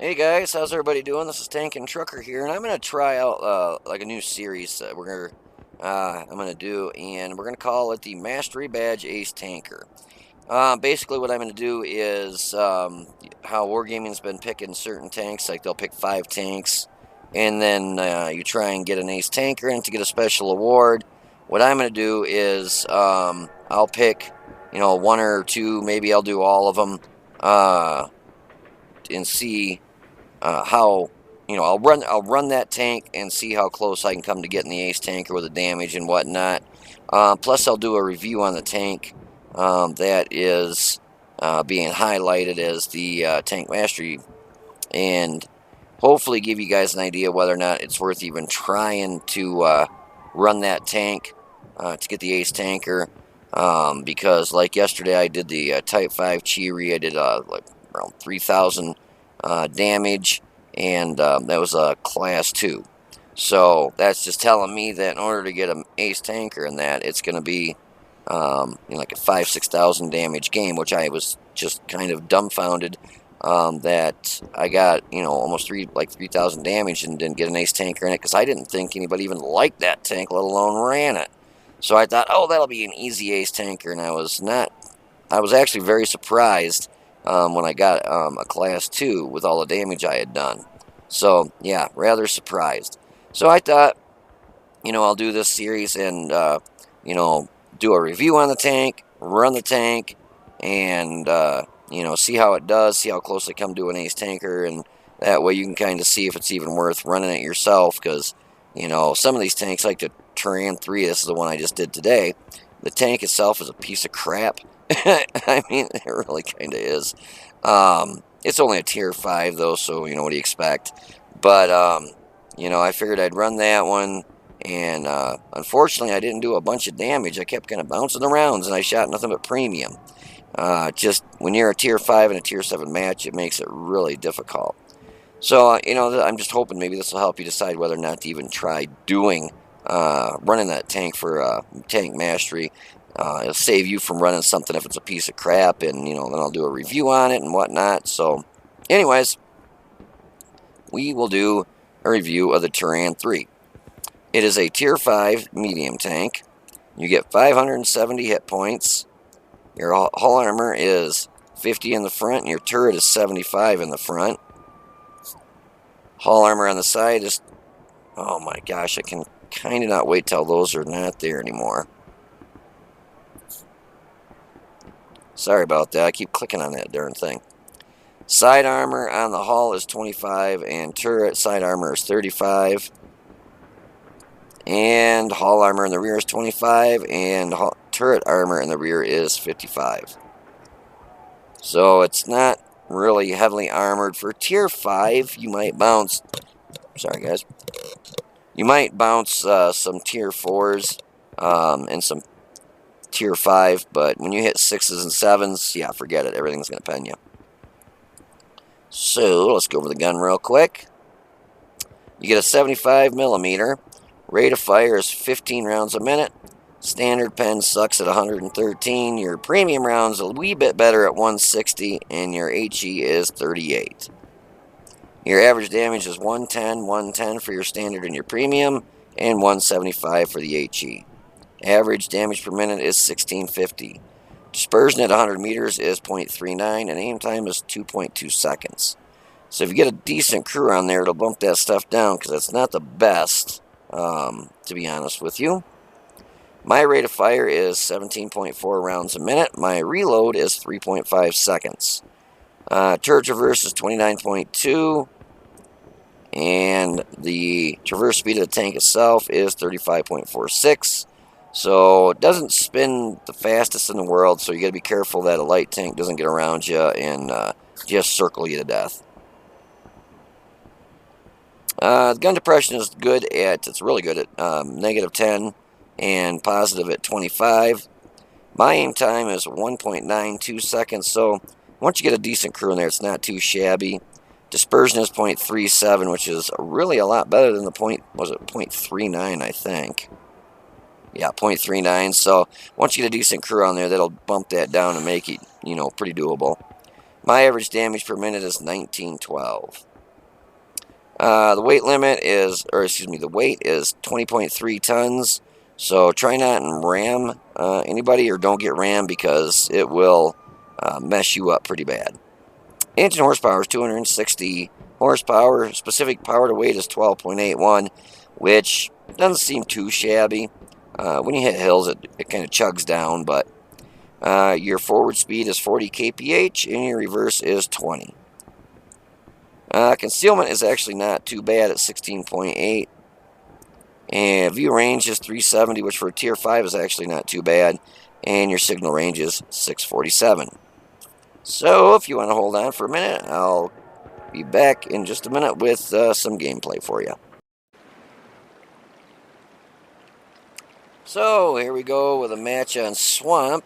Hey guys, how's everybody doing? This is Tank and Trucker here, and I'm gonna try out like a new series that I'm gonna do, and we're gonna call it the Mastery Badge Ace Tanker. Basically, what I'm gonna do is how Wargaming's been picking certain tanks, like they'll pick 5 tanks, and then you try and get an Ace Tanker in to get a special award. What I'm gonna do is I'll pick, one or two, maybe I'll do all of them, and see how I'll run that tank and see how close I can come to getting the Ace Tanker with the damage and whatnot. Plus, I'll do a review on the tank that is being highlighted as the Tank Mastery, and hopefully give you guys an idea whether or not it's worth even trying to run that tank to get the Ace Tanker. Because like yesterday, I did the Type 5 Cheery. I did like around 3,000 damage, and that was a Class 2. So that's just telling me that in order to get an Ace Tanker in that, it's going to be like a 5,000-6,000 damage game, which I was just kind of dumbfounded that I got almost 3,000 damage and didn't get an Ace Tanker in it, because I didn't think anybody even liked that tank, let alone ran it. So I thought, oh, that'll be an easy Ace Tanker, and I was not. I was actually very surprised when I got a Class 2 with all the damage I had done. So, yeah, rather surprised. So I thought, I'll do this series and, do a review on the tank, run the tank, and, see how it does, see how close I come to an Ace Tanker, and that way you can kind of see if it's even worth running it yourself, because, some of these tanks, like the Turan III, this is the one I just did today, the tank itself is a piece of crap. I mean, it really kind of is. It's only a tier 5, though, so, what do you expect? But, I figured I'd run that one, and unfortunately, I didn't do a bunch of damage. I kept kind of bouncing the rounds, and I shot nothing but premium. Just when you're a tier 5 and a tier 7 match, it makes it really difficult. So, I'm just hoping maybe this will help you decide whether or not to even try running that tank for Tank Mastery. It'll save you from running something if it's a piece of crap, and, then I'll do a review on it and whatnot. So, anyways, we will do a review of the Turan III. It is a tier 5 medium tank. You get 570 hit points. Your hull armor is 50 in the front, and your turret is 75 in the front. Hull armor on the side is, oh my gosh, I can kind of not wait till those are not there anymore. Sorry about that. I keep clicking on that darn thing. Side armor on the hull is 25, and turret side armor is 35. And hull armor in the rear is 25, and turret armor in the rear is 55. So it's not really heavily armored. For tier 5, you might bounce... Sorry, guys. You might bounce some tier 4s and some tier 5, but when you hit 6s and 7s, yeah, forget it. Everything's going to pen you. So, let's go over the gun real quick. You get a 75 millimeter. Rate of fire is 15 rounds a minute. Standard pen sucks at 113. Your premium round's a wee bit better at 160, and your HE is 38. Your average damage is 110 for your standard and your premium, and 175 for the HE. Average damage per minute is 1650. Dispersion at 100 meters is 0.39, and aim time is 2.2 seconds. So if you get a decent crew on there, it'll bump that stuff down, because it's not the best, to be honest with you. My rate of fire is 17.4 rounds a minute. My reload is 3.5 seconds. Turret traverse is 29.2, and the traverse speed of the tank itself is 35.46. So it doesn't spin the fastest in the world, so you got to be careful that a light tank doesn't get around you and just circle you to death. The gun depression is good it's really good at -10 and positive at 25. My aim time is 1.92 seconds, so once you get a decent crew in there, it's not too shabby. Dispersion is 0.37, which is really a lot better than the 0.39, I think. Yeah, 0.39. So once you get a decent crew on there, that'll bump that down and make it, pretty doable. My average damage per minute is 1912. The weight limit is, or excuse me, the weight is 20.3 tons. So try not and ram anybody, or don't get rammed, because it will mess you up pretty bad. Engine horsepower is 260 horsepower. Specific power to weight is 12.81, which doesn't seem too shabby. When you hit hills, it kind of chugs down, but your forward speed is 40 kph, and your reverse is 20. Concealment is actually not too bad at 16.8. And view range is 370, which for a Tier 5 is actually not too bad. And your signal range is 647. So if you want to hold on for a minute, I'll be back in just a minute with some gameplay for you. So here we go with a match on Swamp.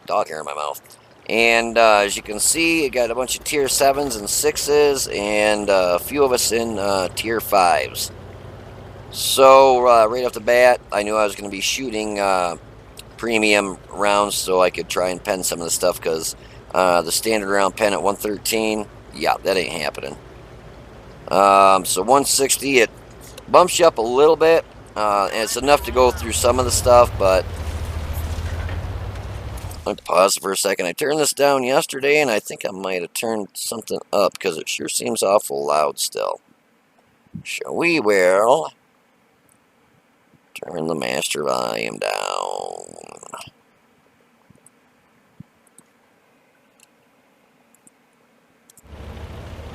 Dog hair in my mouth. And as you can see, it got a bunch of Tier 7s and 6s, and a few of us in Tier 5s. So right off the bat, I knew I was going to be shooting premium rounds so I could try and pen some of the stuff, because the standard round pen at 113, yeah, that ain't happening. So 160, it bumps you up a little bit, and it's enough to go through some of the stuff, but let me pause for a second. I turned this down yesterday, and I think I might have turned something up, because it sure seems awful loud still. So we will turn the master volume down.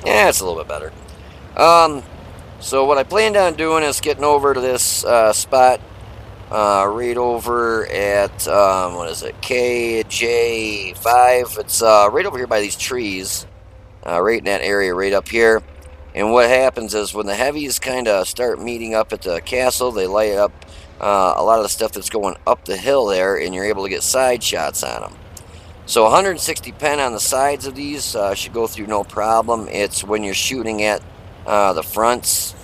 Yeah, it's a little bit better. So what I planned on doing is getting over to this spot right over at, what is it, KJ5. It's right over here by these trees, right in that area right up here. And what happens is when the heavies kind of start meeting up at the castle, they light up a lot of the stuff that's going up the hill there, and you're able to get side shots on them. So 160 pen on the sides of these should go through no problem. It's when you're shooting at the fronts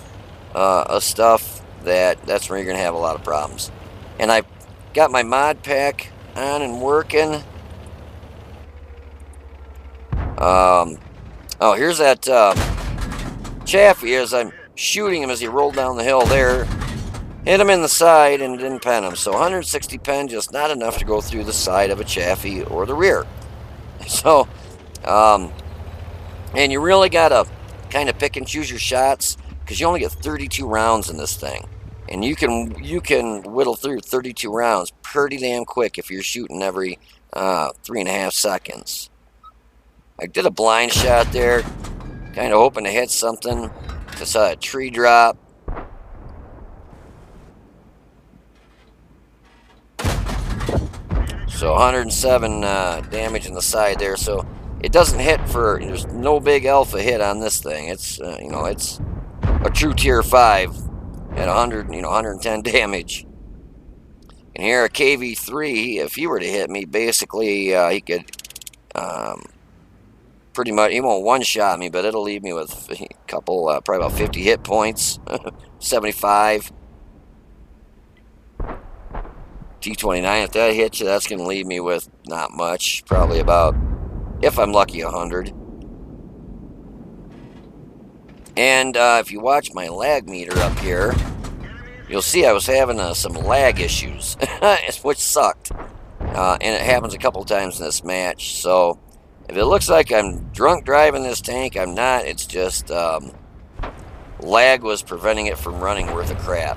of stuff that's where you're going to have a lot of problems. And I've got my mod pack on and working. Oh, here's that Chaffee as I'm shooting him as he rolled down the hill there. Hit him in the side and didn't pen him. So 160 pen, just not enough to go through the side of a Chaffee or the rear. So, and you really got to kind of pick and choose your shots, because you only get 32 rounds in this thing. And you can whittle through 32 rounds pretty damn quick if you're shooting every 3.5 seconds. I did a blind shot there, kind of hoping to hit something. Just saw a tree drop. So 107 damage in the side there. So it doesn't hit there's no big alpha hit on this thing. It's it's a true Tier 5 at 110 damage. And here a KV3, if he were to hit me, basically he could pretty much, he won't one-shot me, but it'll leave me with a couple, probably about 50 hit points, 75. T29, if that hits you, that's going to leave me with not much, probably about, if I'm lucky, 100. And if you watch my lag meter up here, you'll see I was having some lag issues, which sucked. And it happens a couple times in this match. So if it looks like I'm drunk driving this tank, I'm not. It's just lag was preventing it from running worth of crap.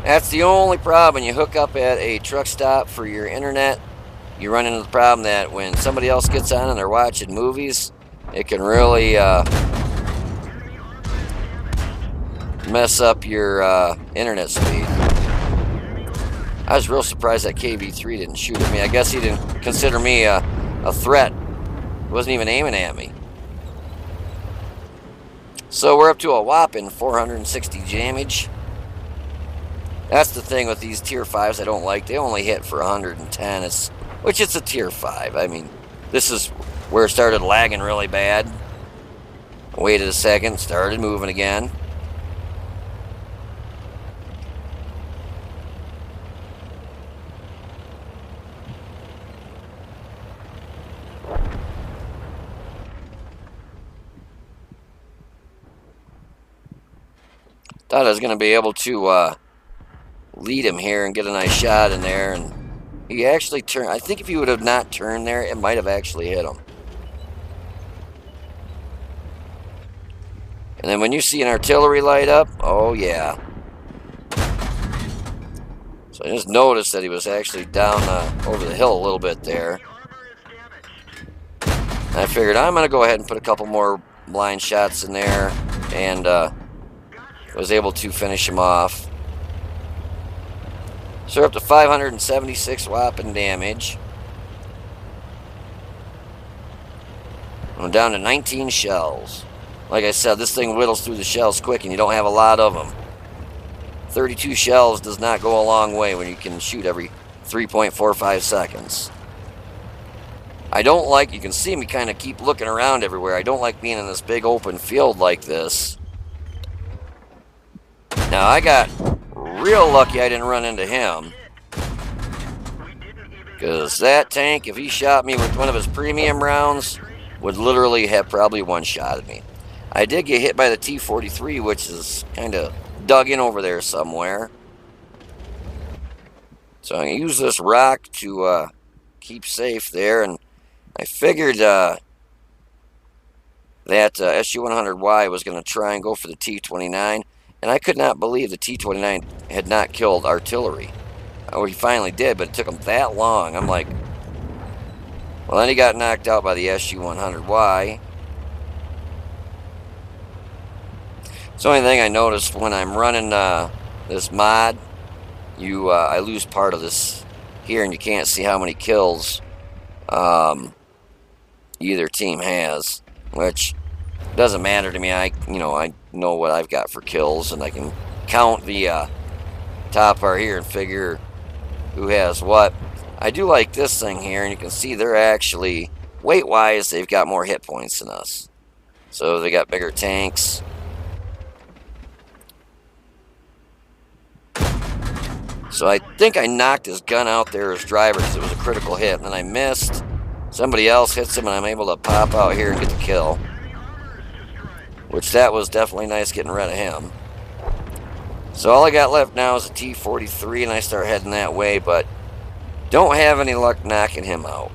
That's the only problem when you hook up at a truck stop for your internet. You run into the problem that when somebody else gets on and they're watching movies, it can really mess up your internet speed. I was real surprised that KV3 didn't shoot at me. I guess he didn't consider me a threat. He wasn't even aiming at me. So we're up to a whopping 460 damage. That's the thing with these Tier 5s I don't like. They only hit for 110, which it's a Tier 5. I mean, this is where it started lagging really bad. Waited a second, started moving again. Thought I was going to be able to lead him here and get a nice shot in there, and he actually turned. I think if he would have not turned there, it might have actually hit him. And then when you see an artillery light up, oh yeah. So I just noticed that he was actually down over the hill a little bit there. I figured I'm going to go ahead and put a couple more blind shots in there, and was able to finish him off. So we're up to 576 whopping damage. I'm down to 19 shells. Like I said, this thing whittles through the shells quick, and you don't have a lot of them. 32 shells does not go a long way when you can shoot every 3.45 seconds. I don't like, you can see me kind of keep looking around everywhere. I don't like being in this big open field like this. Now I got real lucky I didn't run into him. Because that tank, if he shot me with one of his premium rounds, would literally have probably one-shotted me. I did get hit by the T-43, which is kind of dug in over there somewhere. So I'm going to use this rock to keep safe there, and I figured that SU-100Y was going to try and go for the T-29, and I could not believe the T-29 had not killed artillery. Oh, he finally did, but it took him that long. I'm like, well, then he got knocked out by the SU-100Y. So the only thing I noticed when I'm running this mod, I lose part of this here, and you can't see how many kills either team has, which doesn't matter to me. I know what I've got for kills, and I can count the top part here and figure who has what. I do like this thing here, and you can see they're actually, weight-wise, they've got more hit points than us. So they got bigger tanks. So I think I knocked his gun out there as driver because it was a critical hit, and then I missed. Somebody else hits him, and I'm able to pop out here and get the kill. Which that was definitely nice getting rid of him. So all I got left now is a T-43, and I start heading that way, but don't have any luck knocking him out.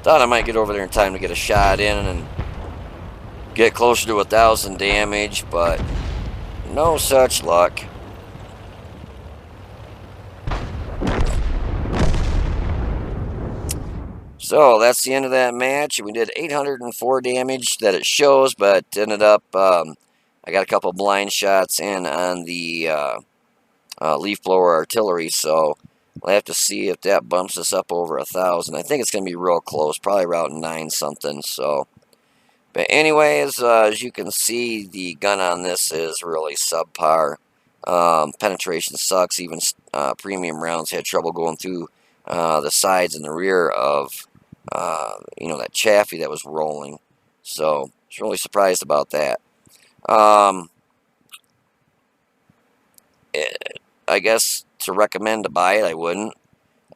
Thought I might get over there in time to get a shot in and get closer to 1,000 damage, but no such luck. So that's the end of that match. We did 804 damage that it shows, but ended up, I got a couple blind shots in on the leaf blower artillery, so we'll have to see if that bumps us up over 1,000. I think it's going to be real close, probably around 9 something. So, but anyways, as you can see, the gun on this is really subpar. Penetration sucks. Even premium rounds had trouble going through the sides and the rear of that chaffee that was rolling. So, I was really surprised about that. I guess to recommend to buy it, I wouldn't.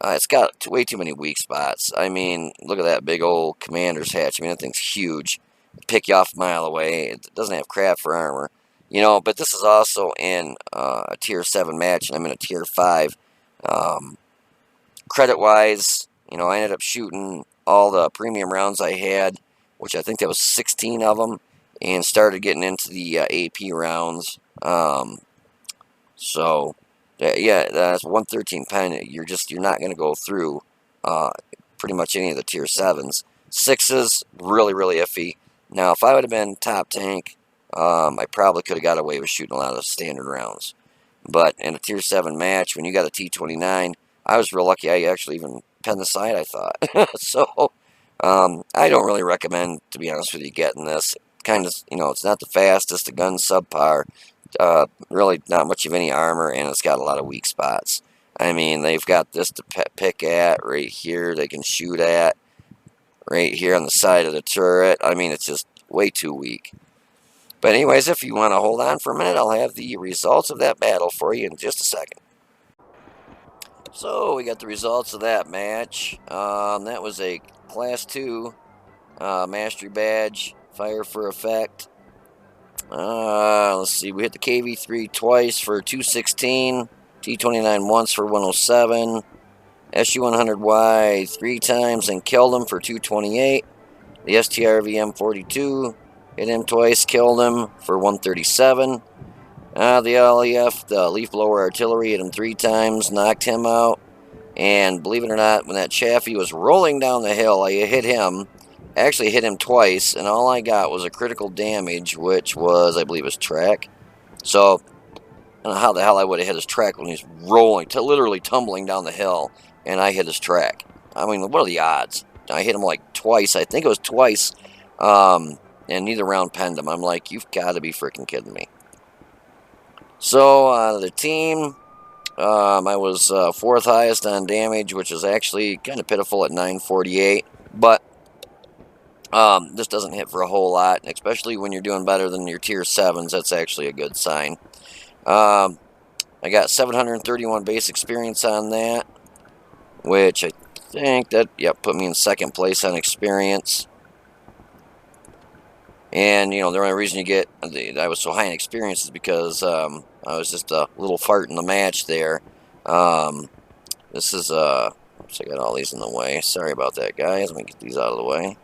It's got way too many weak spots. I mean, look at that big old commander's hatch. I mean, that thing's huge. It'd pick you off a mile away. It doesn't have crap for armor. But this is also in a Tier 7 match, and I'm in a Tier 5. Credit-wise, I ended up shooting all the premium rounds I had, which I think there was 16 of them, and started getting into the AP rounds. So, yeah, that's 113 pen. You're not going to go through pretty much any of the Tier 7s. 6s, really, really iffy. Now, if I would have been top tank, I probably could have got away with shooting a lot of the standard rounds. But in a Tier 7 match, when you got a T-29, I was real lucky I actually even penned the sight, I thought. So, I don't really recommend, to be honest with you, getting this. Kind of, it's not the fastest, the gun's subpar. Really not much of any armor, and it's got a lot of weak spots. I mean, they've got this to pick at right here. They can shoot at right here on the side of the turret. I mean, it's just way too weak. But anyways, if you want to hold on for a minute, I'll have the results of that battle for you in just a second. So we got the results of that match. That was a Class 2 Mastery Badge, Fire for Effect. Let's see, we hit the KV3 twice for 216, T29 once for 107, SU100Y 3 times and killed him for 228. The STRVM 42 hit him twice, killed him for 137. The LEF, the Leaf Blower Artillery, hit him 3 times, knocked him out. And believe it or not, when that Chaffee was rolling down the hill, I hit him. Actually hit him twice, and all I got was a critical damage, which was, I believe, his track. So, I don't know how the hell I would have hit his track when he's rolling, literally tumbling down the hill, and I hit his track. I mean, what are the odds? I hit him like twice. I think it was twice, and neither round penned him. I'm like, you've got to be freaking kidding me. So, the team, I was 4th highest on damage, which is actually kind of pitiful at 948, but this doesn't hit for a whole lot, especially when you're doing better than your tier 7s. That's actually a good sign. I got 731 base experience on that, which I think that, yep, put me in 2nd place on experience. And, you know, the only reason you get, I was so high in experience is because I was just a little fart in the match there. This is, oops, I got all these in the way. Sorry about that, guys. Let me get these out of the way.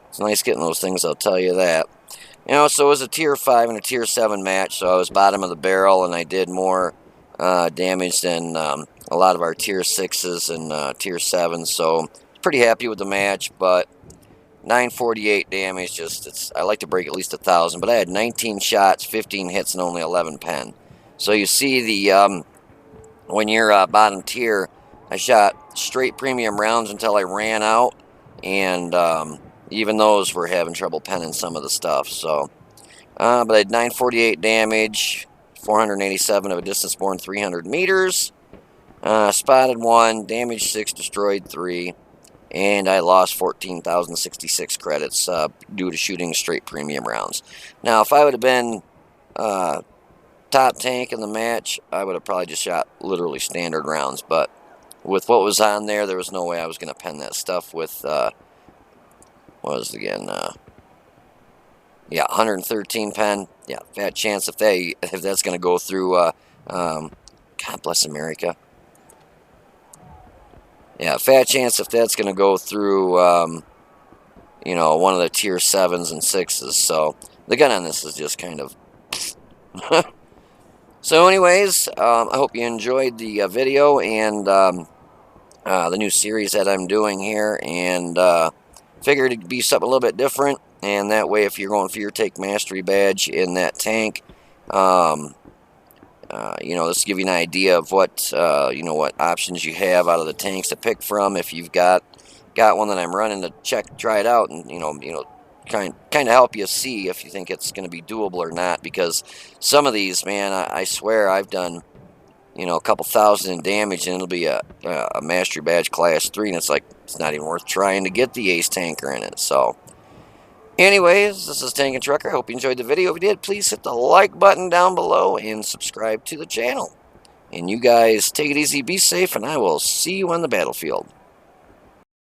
It's nice getting those things, I'll tell you that. You know, so it was a tier 5 and a tier 7 match, so I was bottom of the barrel, and I did more damage than a lot of our tier 6s and tier 7s, so pretty happy with the match. But 948 damage, just, I like to break at least 1,000, but I had 19 shots, 15 hits, and only 11 pen. So you see the, when you're bottom tier, I shot straight premium rounds until I ran out, and even those were having trouble penning some of the stuff. So, but I had 948 damage, 487 of a distance borne 300 meters, spotted 1, damaged 6, destroyed 3, and I lost 14,066 credits due to shooting straight premium rounds. Now, if I would have been top tank in the match, I would have probably just shot literally standard rounds, but with what was on there, there was no way I was going to pen that stuff with, what was it again, yeah, 113 pen. Yeah, fat chance if that's going to go through, God bless America. Yeah, fat chance if that's going to go through, you know, one of the tier 7s and 6s. So the gun on this is just kind of... So anyways, I hope you enjoyed the video and the new series that I'm doing here. And figured it'd be something a little bit different. And that way, if you're going for your Take Mastery badge in that tank, you know, this will give you an idea of what, you know, what options you have out of the tanks to pick from. If you've got one that I'm running to try it out, and you know, kind of help you see if you think it's going to be doable or not. Because some of these, man, I swear I've done, you know, a couple thousand in damage, and it'll be a Mastery Badge Class 3, and it's like, it's not even worth trying to get the Ace Tanker in it. So, anyways, this is Tank and Trucker. I hope you enjoyed the video. If you did, please hit the like button down below and subscribe to the channel. And you guys take it easy, be safe, and I will see you on the battlefield.